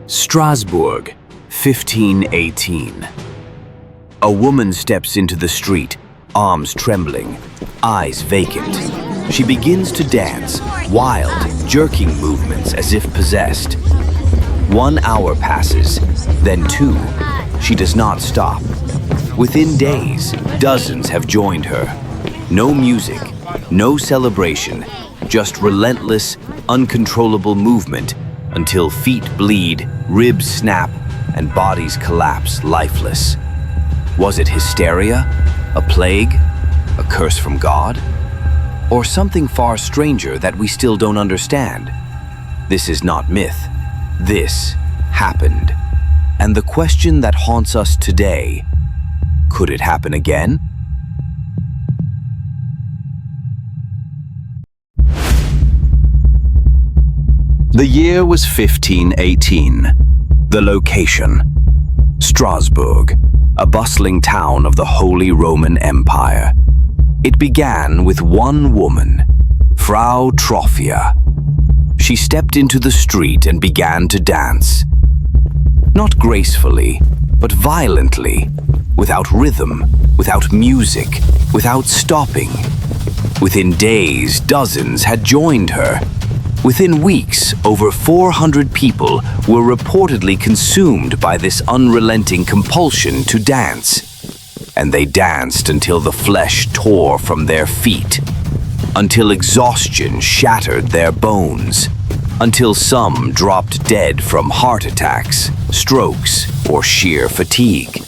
Strasbourg, 1518. A woman steps into the street, arms trembling, eyes vacant. She begins to dance, wild, jerking movements as if possessed. 1 hour passes, then 2. She does not stop. Within days, dozens have joined her. No music, no celebration, just relentless, uncontrollable movement until feet bleed, ribs snap, and bodies collapse lifeless. Was it hysteria? A plague? A curse from God? Or something far stranger that we still don't understand? This is not myth. This happened. And the question that haunts us today, could it happen again? The year was 1518. The location, Strasbourg, a bustling town of the Holy Roman Empire. It began with one woman, Frau Trophia. She stepped into the street and began to dance. Not gracefully, but violently, without rhythm, without music, without stopping. Within days, dozens had joined her. Within weeks, over 400 people were reportedly consumed by this unrelenting compulsion to dance. And they danced until the flesh tore from their feet, until exhaustion shattered their bones, until some dropped dead from heart attacks, strokes, or sheer fatigue.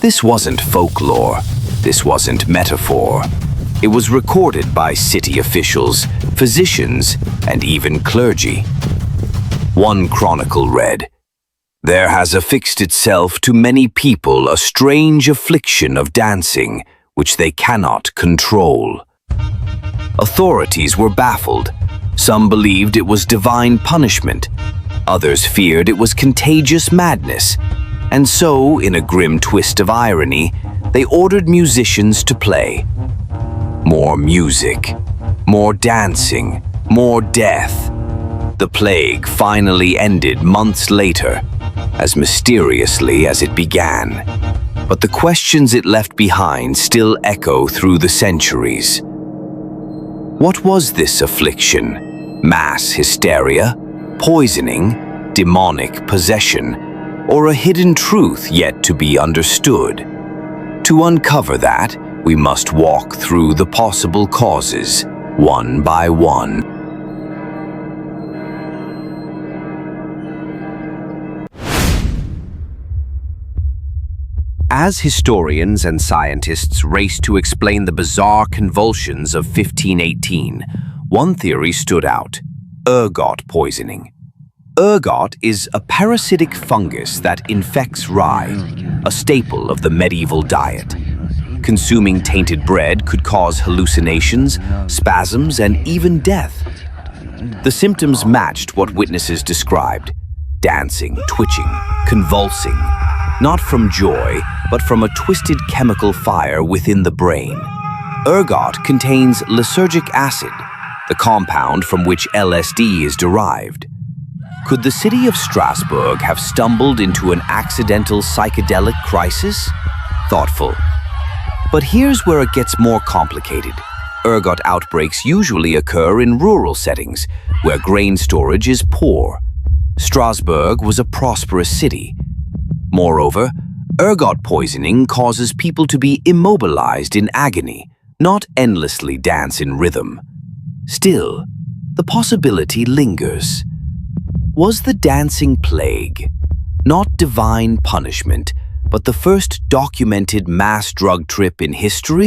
This wasn't folklore. This wasn't metaphor. It was recorded by city officials, physicians, and even clergy. One chronicle read, "There has affixed itself to many people a strange affliction of dancing, which they cannot control." Authorities were baffled. Some believed it was divine punishment. Others feared it was contagious madness. And so, in a grim twist of irony, they ordered musicians to play. More music, more dancing, more death. The plague finally ended months later, as mysteriously as it began. But the questions it left behind still echo through the centuries. What was this affliction? Mass hysteria? Poisoning? Demonic possession? Or a hidden truth yet to be understood? To uncover that, we must walk through the possible causes, one by one. As historians and scientists race to explain the bizarre convulsions of 1518, one theory stood out: ergot poisoning. Ergot is a parasitic fungus that infects rye, a staple of the medieval diet. Consuming tainted bread could cause hallucinations, spasms, and even death. The symptoms matched what witnesses described: dancing, twitching, convulsing, not from joy, but from a twisted chemical fire within the brain. Ergot contains lysergic acid, the compound from which LSD is derived. Could the city of Strasbourg have stumbled into an accidental psychedelic crisis? Thoughtful. But here's where it gets more complicated. Ergot outbreaks usually occur in rural settings, where grain storage is poor. Strasbourg was a prosperous city. Moreover, ergot poisoning causes people to be immobilized in agony, not endlessly dance in rhythm. Still, the possibility lingers. Was the dancing plague not divine punishment, but the first documented mass drug trip in history?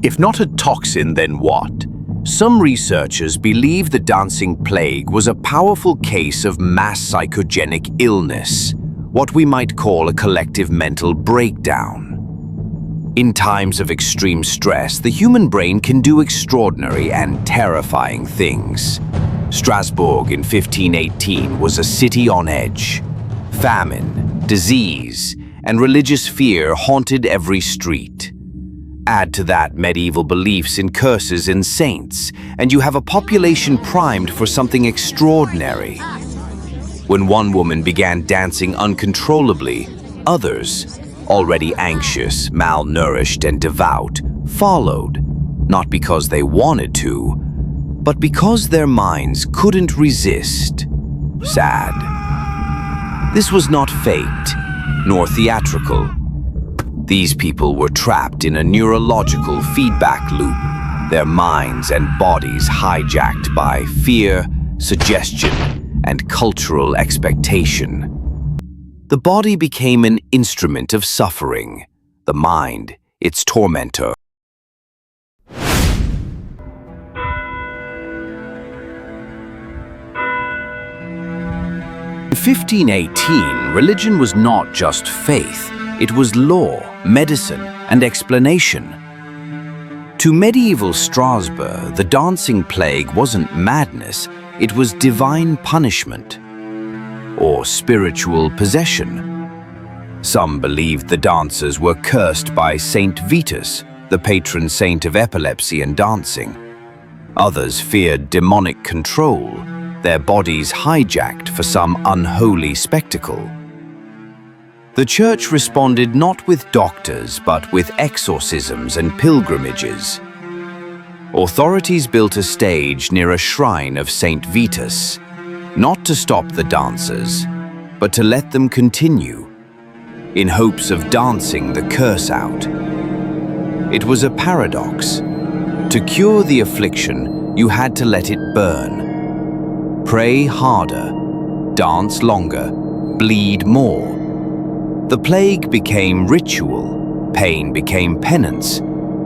If not a toxin, then what? Some researchers believe the dancing plague was a powerful case of mass psychogenic illness, what we might call a collective mental breakdown. In times of extreme stress, the human brain can do extraordinary and terrifying things. Strasbourg in 1518 was a city on edge. Famine, disease, and religious fear haunted every street. Add to that medieval beliefs in curses and saints, and you have a population primed for something extraordinary. When one woman began dancing uncontrollably, others, already anxious, malnourished, and devout, followed, not because they wanted to, but because their minds couldn't resist. Sad. This was not faked, nor theatrical. These people were trapped in a neurological feedback loop, their minds and bodies hijacked by fear, suggestion, and cultural expectation. The body became an instrument of suffering, the mind its tormentor. In 1518, religion was not just faith, it was law, medicine, and explanation. To medieval Strasbourg, the dancing plague wasn't madness, it was divine punishment, or spiritual possession. Some believed the dancers were cursed by Saint Vitus, the patron saint of epilepsy and dancing. Others feared demonic control, their bodies hijacked for some unholy spectacle. The church responded not with doctors, but with exorcisms and pilgrimages. Authorities built a stage near a shrine of Saint Vitus, not to stop the dancers, but to let them continue, in hopes of dancing the curse out. It was a paradox. To cure the affliction, you had to let it burn. Pray harder, dance longer, bleed more. The plague became ritual, pain became penance,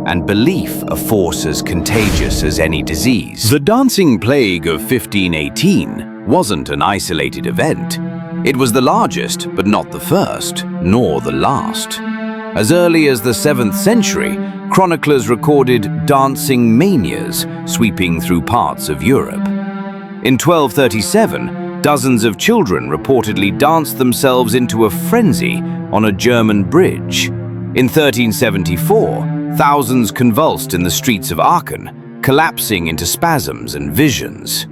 and belief a force as contagious as any disease. The dancing plague of 1518 wasn't an isolated event. It was the largest, but not the first, nor the last. As early as the 7th century, chroniclers recorded dancing manias sweeping through parts of Europe. In 1237, dozens of children reportedly danced themselves into a frenzy on a German bridge. In 1374, thousands convulsed in the streets of Aachen, collapsing into spasms and visions.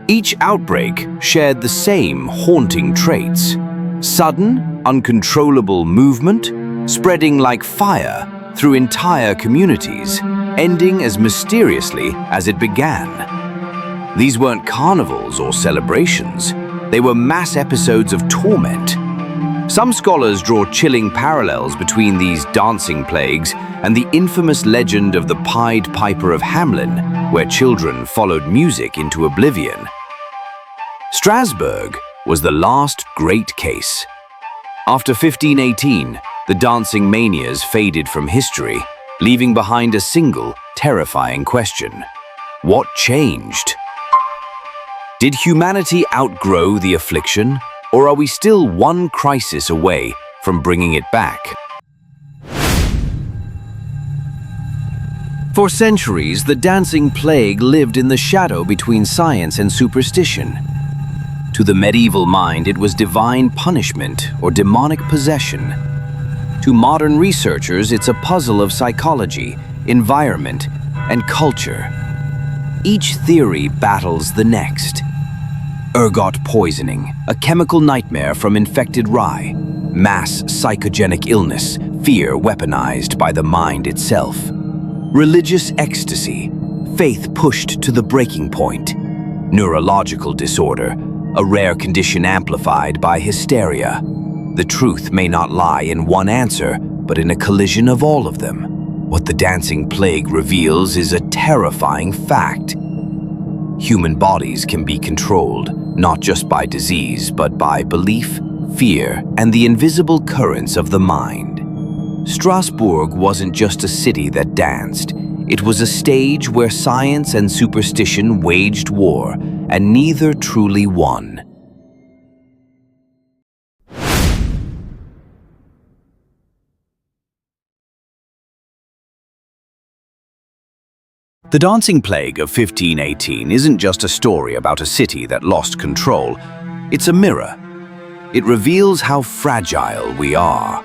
Each outbreak shared the same haunting traits: sudden, uncontrollable movement, spreading like fire through entire communities, ending as mysteriously as it began. These weren't carnivals or celebrations, they were mass episodes of torment. Some scholars draw chilling parallels between these dancing plagues and the infamous legend of the Pied Piper of Hamelin, where children followed music into oblivion. Strasbourg was the last great case. After 1518, the dancing manias faded from history, leaving behind a single, terrifying question. What changed? Did humanity outgrow the affliction, or are we still one crisis away from bringing it back? For centuries, the dancing plague lived in the shadow between science and superstition. To the medieval mind, it was divine punishment or demonic possession. To modern researchers, it's a puzzle of psychology, environment, and culture. Each theory battles the next. Ergot poisoning, a chemical nightmare from infected rye. Mass psychogenic illness, fear weaponized by the mind itself. Religious ecstasy, faith pushed to the breaking point. Neurological disorder, a rare condition amplified by hysteria. The truth may not lie in one answer, but in a collision of all of them. What the dancing plague reveals is a terrifying fact. Human bodies can be controlled, not just by disease, but by belief, fear, and the invisible currents of the mind. Strasbourg wasn't just a city that danced. It was a stage where science and superstition waged war, and neither truly won. The Dancing Plague of 1518 isn't just a story about a city that lost control. It's a mirror. It reveals how fragile we are,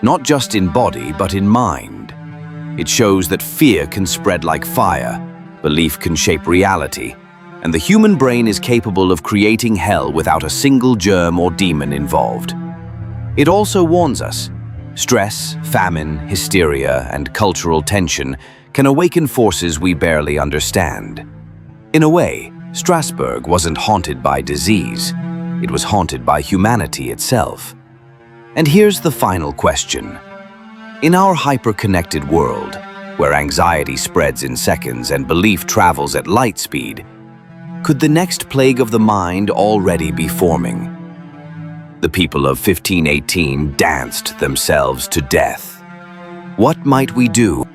not just in body, but in mind. It shows that fear can spread like fire, belief can shape reality, and the human brain is capable of creating hell without a single germ or demon involved. It also warns us, stress, famine, hysteria, and cultural tension can awaken forces we barely understand. In a way, Strasbourg wasn't haunted by disease. It was haunted by humanity itself. And here's the final question. In our hyperconnected world, where anxiety spreads in seconds and belief travels at light speed, could the next plague of the mind already be forming? The people of 1518 danced themselves to death. What might we do?